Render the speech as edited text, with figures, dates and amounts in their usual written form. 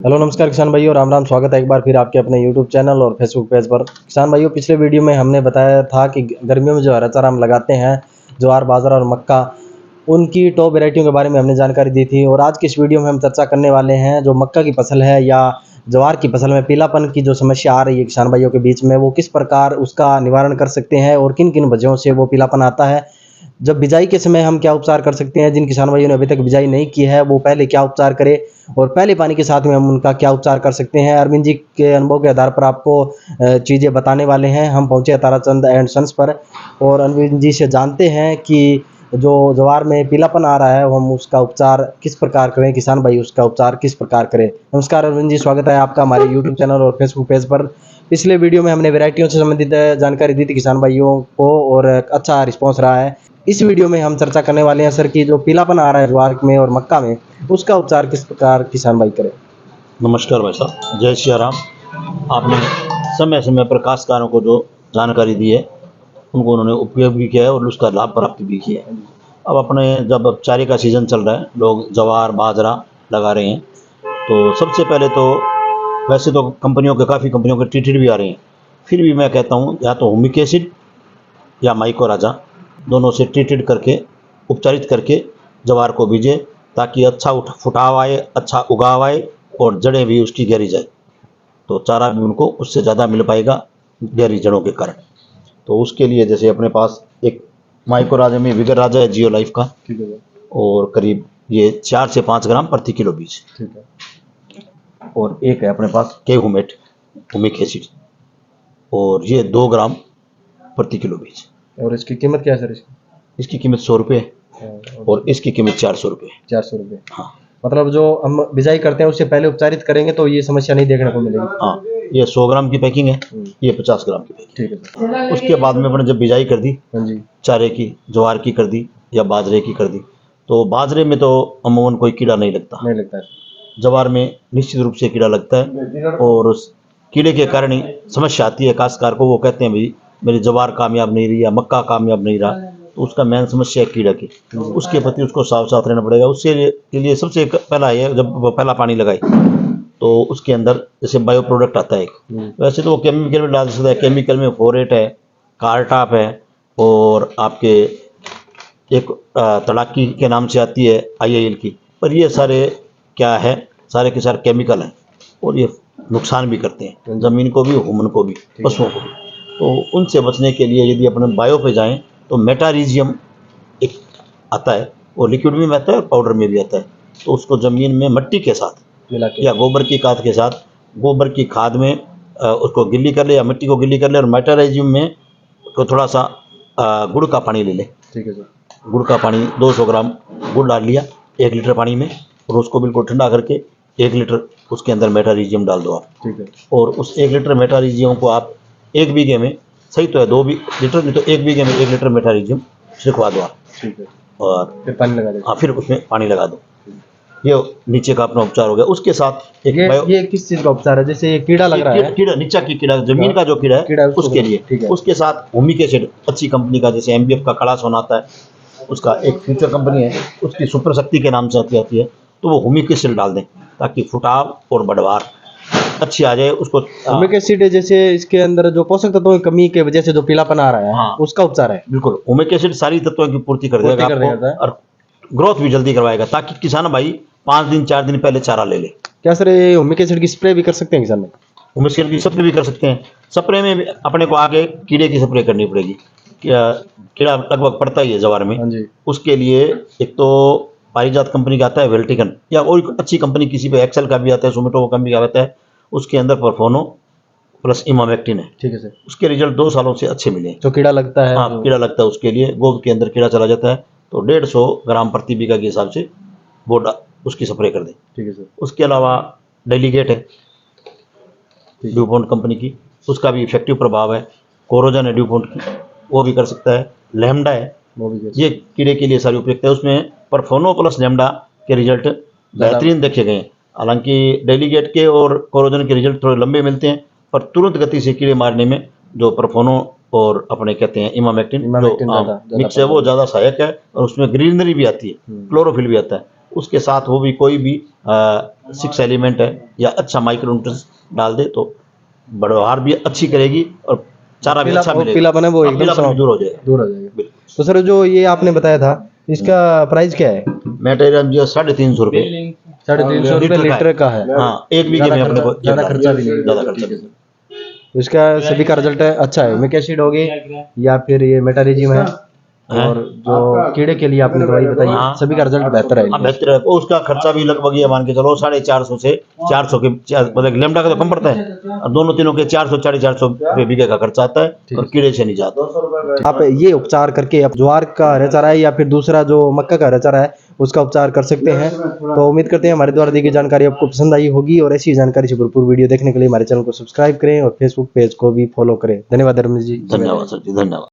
Hello नमस्कार किसान भाइयों, राम राम। स्वागत है एक बार फिर आपके अपने यूट्यूब चैनल और फेसबुक पेज पर। किसान भाइयों, पिछले वीडियो में हमने बताया था कि गर्मियों में जो हरा चारा हम लगाते हैं, ज्वार बाजरा और मक्का, उनकी टॉप वैरायटियों के बारे में हमने जानकारी दी थी। और आज की इस वीडियो में हम चर्चा करने वाले हैं जो मक्का की फसल है या ज्वार की फसल में पीलापन की जो समस्या आ रही है किसान भाइयों के बीच में, वो किस प्रकार उसका निवारण कर सकते हैं और किन किन वजहों से वो पीलापन आता है। जब बिजाई के समय हम क्या उपचार कर सकते हैं, जिन किसान भाइयों ने अभी तक बिजाई नहीं की है वो पहले क्या उपचार करें, और पहले पानी के साथ में हम उनका क्या उपचार कर सकते हैं। अरविंद जी के अनुभव के आधार पर आपको चीज़ें बताने वाले हैं। हम पहुंचे ताराचंद एंड सन्स पर और अरविंद जी से जानते हैं कि जो ज्वार में पीलापन आ रहा है हम उसका उपचार किस प्रकार करें, किसान भाई उसका उपचार किस प्रकार करें। नमस्कार अरविंद जी, स्वागत है आपका हमारे यूट्यूब चैनल और फेसबुक पेज पर। पिछले वीडियो में हमने वैरायटियों से संबंधित जानकारी दी थी किसान भाइयों को और अच्छा रिस्पॉन्स रहा है। इस वीडियो में हम चर्चा करने वाले हैं सर कि जो पीलापन आ रहा है ज्वार में और मक्का में, उसका उपचार किस प्रकार किसान भाई करें। नमस्कार भाई साहब, जय सिया राम। आपने समय समय पर काश्तकारों को जो जानकारी दी है उनको उन्होंने उपयोग भी किया है और उसका लाभ प्राप्त भी किया है। अब अपने जब चारे का सीज़न चल रहा है, लोग ज्वार बाजरा लगा रहे हैं, तो सबसे पहले तो वैसे तो कंपनियों के काफ़ी कंपनियों के ट्रीटेड भी आ रहे हैं। फिर भी मैं कहता हूँ या तो हुमिक एसिड या माइकोराजा, दोनों से ट्रीटेड करके उपचारित करके ज्वार को बीजें, ताकि अच्छा फुटाव आए, अच्छा उगाव आए और जड़ें भी उसकी गहरी जाए, तो चारा भी उनको उससे ज़्यादा मिल पाएगा गहरी जड़ों के कारण। तो उसके लिए जैसे अपने पास एक माइकोराजा में विगर राजा है जियो लाइफ का, ठीक है, और करीब ये 4 से 5 ग्राम प्रति किलो बीज। ठीक है। और एक है अपने पास केहुमेट हुमिक एसिड, और ये 2 ग्राम प्रति किलो बीज। और इसकी कीमत क्या है सर? इसकी कीमत 100 रुपये है और इसकी कीमत 400 रुपये। 400 रुपये। हाँ मतलब जो हम बिजाई करते हैं उससे पहले उपचारित करेंगे तो ये समस्या नहीं देखने को मिलेगी। हाँ, ये 100 ग्राम की पैकिंग है, ये 50 ग्राम की पैकिंग। ठीक है सर। उसके बाद में अपने जब बिजाई कर दी, हाँ जी। चारे की, ज्वार की कर दी या बाजरे की कर दी, तो बाजरे में तो अमूमन कोई कीड़ा नहीं लगता, नहीं लगता है। ज्वार में निश्चित रूप से कीड़ा लगता है, और उस कीड़े के कारण ही समस्या आती है काश्तकार को। वो कहते हैं भाई मेरी ज्वार कामयाब नहीं रही या मक्का कामयाब नहीं रहा, तो उसका मेन समस्या है कीड़ा की। उसके प्रति उसको सावधान रहना पड़ेगा। उसके लिए सबसे पहला है, जब वो पहला पानी लगाए तो उसके अंदर जैसे बायो प्रोडक्ट आता है एक, वैसे तो वो केमिकल में डाल सकता है। केमिकल में फोरेट है, कारटाप है, और आपके एक तड़ाकी के नाम से आती है IIL की। पर ये सारे क्या है, सारे के सारे केमिकल हैं और ये नुकसान भी करते हैं ज़मीन को भी, ह्यूमन को भी, पशुओं को भी। तो उनसे बचने के लिए यदि अपने बायो पे जाएं तो मेटारीजियम एक आता है, वो लिक्विड में आता है, पाउडर में भी आता है। तो उसको ज़मीन में मट्टी के साथ मिला के या गोबर की खाद के साथ, गोबर की खाद में उसको गिल्ली कर ले या मिट्टी को गिल्ली कर ले, और मेटारीजियम में को थोड़ा सा गुड़ का पानी ले ले। ठीक है सर। गुड़ का पानी 200 ग्राम गुड़ डाल लिया 1 लीटर पानी में, और उसको बिल्कुल ठंडा करके 1 लीटर उसके अंदर मेटारीजियम डाल दो आप। ठीक है। और उस 1 लीटर मेटारीजियम को आप 1 बीघे में, सही तो है 2 लीटर नहीं तो 1 बीघे में 1 लीटर मेटारीजियम छिड़कवा दो आप। ठीक है। और फिर पानी लगा दे। हाँ, फिर उसमें पानी लगा दो। ये नीचे का अपना उपचार हो गया। उसके साथ एक ये किस चीज का उपचार है? जैसे ये कीड़ा लग रहा है, कीड़ा नीचा की कीड़ा, जमीन का जो कीड़ा है उसके लिए। ठीक है। उसके साथ हुमिक एसिड अच्छी कंपनी का, जैसे MBF का कड़ा सोना आता है, उसका एक फ्यूचर कंपनी है, उसकी सुपर शक्ति के नाम से आती है, तो वो हुमिक एसिड डाल दें ताकि फुटाव और बढ़वार अच्छी आ जाए उसको। हुमिक एसिड जैसे इसके अंदर जो पोषक तत्वों की कमी की वजह से जो पीलापन आ रहा है, हाँ, उसका उपचार है। बिल्कुल, हुमिक एसिड सारी तत्वों की पूर्ति कर देगा आपको और ग्रोथ भी जल्दी करवाएगा, ताकि किसान भाई 5 दिन 4 दिन पहले चारा ले ले। क्या सर ये हुमिक एसिड की स्प्रे भी कर सकते हैं किसान? हुमिक एसिड की स्प्रे भी कर सकते हैं। स्प्रे में अपने को आगे कीड़े की स्प्रे करनी पड़ेगी। कीड़ा लगभग पड़ता ही है ज्वार में। हाँ जी। उसके लिए एक तो पारिजात कंपनी का आता है वेल्टिकन, या और अच्छी कंपनी किसी पे एक्सेल का भी आता है, सोमेटो कंपनी का आता है, उसके अंदर परफोनो प्लस इमामेक्टिन है। ठीक है सर। उसके रिजल्ट 2 सालों से अच्छे मिले। जो कीड़ा लगता है, हाँ, कीड़ा लगता है उसके लिए, गोब के अंदर कीड़ा चला जाता है, तो 150 ग्राम प्रति बीघा के हिसाब से वो उसकी स्प्रे कर दें। ठीक है सर। उसके अलावा डेलीगेट है ड्यूपॉन्ट कंपनी की, उसका भी इफेक्टिव प्रभाव है। कोरोजन है ड्यूपॉन्ट की, वो भी कर सकता है। लैम्डा है, वो भी ये कीड़े के लिए सारी उपयुक्त है। उसमें परफोनो प्लस लैम्डा के रिजल्ट बेहतरीन देखे गए हैं। हालांकि डेलीगेट के और कोरोजन के रिजल्ट थोड़े लंबे मिलते हैं, पर तुरंत गति से कीड़े मारने में जो परफोनो और अपने कहते हैं इमामेक्टिन जो मिक्स है वो ज़्यादा सहायक है, और उसमें ग्रीनरी भी आती है, क्लोरोफिल भी आता है। उसके साथ वो भी कोई भी 6 एलिमेंट है या अच्छा माइक्रो न्यूट्रिएंट्स डाल दे तो बढ़वार भी अच्छी करेगी और चारा भी अच्छा मिलेगा। पीलापन है वो हाँ, एकदम पीलापन भी समाप्त दूर हो जाएगा। दूर हो जाएगा। बिल्कुल। तो सर जो ये आपने बताया था इसका प्राइस क्या है? मेटेरियल जो 350 रुपये 350 रुपये लीटर का है। हाँ, एक बीघे में अपने को ज़्यादा खर्चा भी नहीं, ज़्यादा खर्चा नहीं। इसका सभी का रिजल्ट है अच्छा है। मिक एसिड होगी या फिर ये मेटारिजिम है और जो कीड़े के लिए आपने दवाई बताई हाँ। सभी का रिजल्ट बेहतर है। हाँ, बेहतर है। उसका खर्चा भी लगभग ये मान के चलो 450 से 400 के मतलब लेमडा का तो कम पड़ता है और दोनों तीनों के 400 450 रुपये बीघे का खर्चा आता है और कीड़े से नहीं जाता। आप ये उपचार करके आप ज्वार का हरा चारा है या फिर दूसरा जो मक्का का हरा चारा है उसका उपचार कर सकते हैं। तो उम्मीद करते हैं हमारे द्वारा दी गई जानकारी आपको पसंद आई होगी और ऐसी जानकारी से भरपूर वीडियो देखने के लिए हमारे चैनल को सब्सक्राइब करें और फेसबुक पेज को भी फॉलो करें। धन्यवाद धर्मेश जी। धन्यवाद सर जी, धन्यवाद।